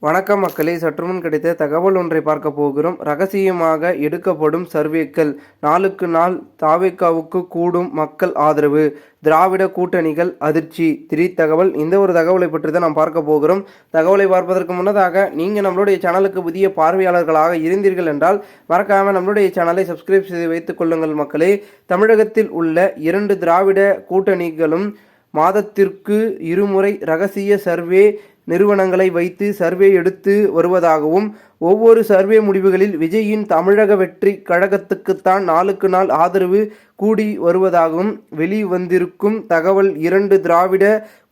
வணக்கம் மக்களே, சற்றுமுன் கிடைத்த தகவல் ஒன்றை பார்க்க போகிறோம். ரகசியமாக எடுக்கப்படும் சர்வேக்கள், நாளுக்கு நாள் தாவேகாவுக்கு கூடும் மக்கள் ஆதரவு, திராவிட கூட்டணிகள் அதிர்ச்சி. தகவல். இந்த ஒரு தகவலை பற்றி தான் நாம் பார்க்க போகிறோம். தகவலை பார்ப்பதற்கு முன்னதாக நீங்கள் நம்மளுடைய சேனலுக்கு புதிய பார்வையாளர்களாக இருந்தீர்கள் என்றால் மறக்காமல் நம்மளுடைய சேனலை சப்ஸ்கிரைப் செய்து வைத்துக் கொள்ளுங்கள் மக்களே. தமிழகத்தில் உள்ள 2 திராவிட கூட்டணிகளும் மாதத்திற்கு 2 முறை ரகசிய சர்வே நிறுவனங்களை வைத்து சர்வே எடுத்து வருவதாகவும், ஒவ்வொரு சர்வே முடிவுகளில் விஜயின் தமிழக வெற்றி கழகத்துக்குத்தான் நாளுக்கு நாள் ஆதரவு கூடி வருவதாகவும் வெளிவந்திருக்கும் தகவல் 2 திராவிட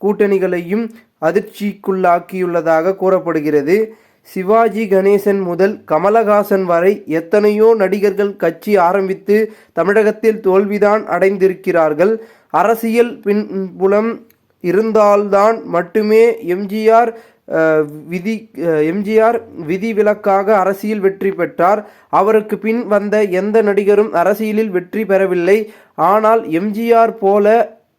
கூட்டணிகளையும் அதிர்ச்சிக்குள்ளாக்கியுள்ளதாக கூறப்படுகிறது. சிவாஜி கணேசன் முதல் கமலஹாசன் வரை எத்தனையோ நடிகர்கள் கட்சி ஆரம்பித்து தமிழகத்தில் தோல்விதான் அடைந்திருக்கிறார்கள். அரசியல் பின்புலம் இருந்தால்தான் மட்டுமே எம்ஜிஆர் விதிவிலக்காக அரசியல் வெற்றி பெற்றார். அவருக்கு பின் வந்த எந்த நடிகரும் அரசியலில் வெற்றி பெறவில்லை. ஆனால் எம்ஜிஆர் போல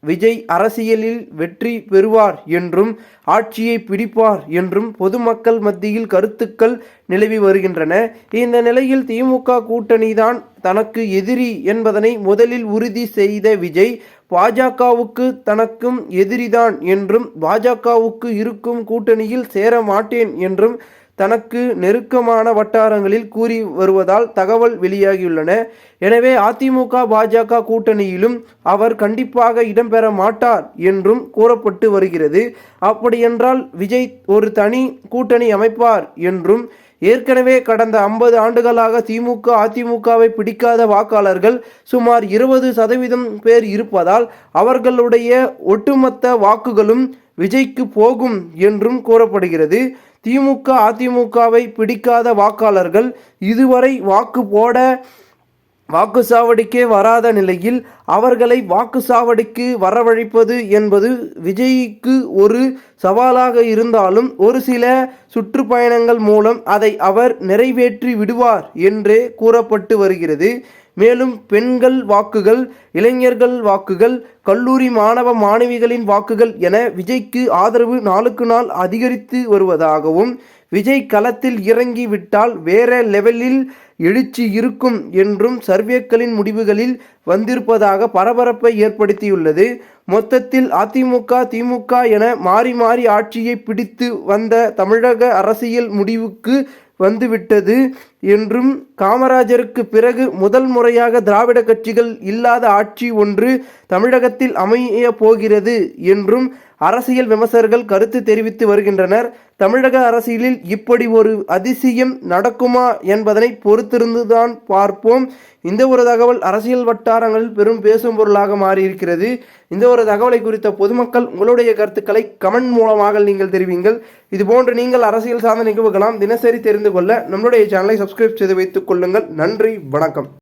விஜய் அரசியலில் வெற்றி பெறுவார் என்றும் ஆட்சியை பிடிப்பார் என்றும் பொதுமக்கள் மத்தியில் கருத்துக்கள் நிலவி வருகின்றன. இந்த நிலையில் திமுக கூட்டணிதான் தனக்கு எதிரி என்பதனை முதலில் உறுதி செய்த விஜய், பாஜகவுக்கு தனக்கும் எதிரிதான் என்றும் பாஜகவுக்கு இருக்கும் கூட்டணியில் சேர மாட்டேன் என்றும் தனக்கு நெருக்கமான வட்டாரங்களில் கூறி வருவதால் தகவல் வெளியாகியுள்ளன. எனவே அதிமுக பாஜக கூட்டணியிலும் அவர் கண்டிப்பாக இடம்பெற மாட்டார் என்றும் கூறப்பட்டு வருகிறது. அப்படியென்றால் விஜய் ஒரு தனி கூட்டணி அமைப்பார் என்றும், ஏற்கனவே கடந்த 50 ஆண்டுகளாக திமுக அதிமுகவை பிடிக்காத வாக்காளர்கள் சுமார் 20% பேர் இருப்பதால் அவர்களுடைய ஒட்டுமொத்த வாக்குகளும் விஜய்க்கு போகும் என்றும் கூறப்படுகிறது. திமுக அதிமுகவை பிடிக்காத வாக்காளர்கள் இதுவரை வாக்கு போட வாக்குச்சாவடிக்கே வராத நிலையில் அவர்களை வாக்குச்சாவடிக்கு வரவழைப்பது என்பது விஜய்க்கு ஒரு சவாலாக இருந்தாலும் ஒரு சில சுற்றுப்பயணங்கள் மூலம் அதை அவர் நிறைவேற்றி விடுவார் என்றே கூறப்பட்டு வருகிறது. மேலும் பெண்கள் வாக்குகள், இளைஞர்கள் வாக்குகள், கல்லூரி மாணவ மாணவிகளின் வாக்குகள் என விஜய்க்கு ஆதரவு நாளுக்கு நாள் அதிகரித்து வருவதாகவும், விஜய் களத்தில் இறங்கி விட்டால் வேற லெவலில் எழுச்சி இருக்கும் என்றும் சர்வேக்களின் முடிவுகளில் வந்திருப்பதாக பரபரப்பை ஏற்படுத்தியுள்ளது. மொத்தத்தில் அதிமுக திமுக என மாறி மாறி ஆட்சியை பிடித்து வந்த தமிழக அரசியல் முடிவுக்கு வந்துவிட்டது என்றும், காமராஜருக்கு பிறகு முதல் முறையாக திராவிட கட்சிகள் இல்லாத ஆட்சி ஒன்று தமிழகத்தில் அமைய போகிறது என்றும் அரசியல் விமர்சகர்கள் கருத்து தெரிவித்து வருகின்றனர். தமிழக அரசியலில் இப்படி ஒரு அதிசயம் நடக்குமா என்பதனை பொறுத்திருந்துதான் பார்ப்போம். இந்த ஒரு தகவல் அரசியல் வட்டாரங்களில் பெரும் பேசும் பொருளாக மாறியிருக்கிறது. இந்த ஒரு தகவலை குறித்த பொதுமக்கள் உங்களுடைய கருத்துக்களை கமெண்ட் மூலமாக நீங்கள் தெரிவிங்கள். இதுபோன்று நீங்கள் அரசியல் சார்ந்த நிகழ்வுகளாம் தினசரி தெரிந்து கொள்ள நம்முடைய சேனலை சப்ஸ்கிரைப் செய்து வைத்துக் கொள்ளுங்கள். நன்றி, வணக்கம்.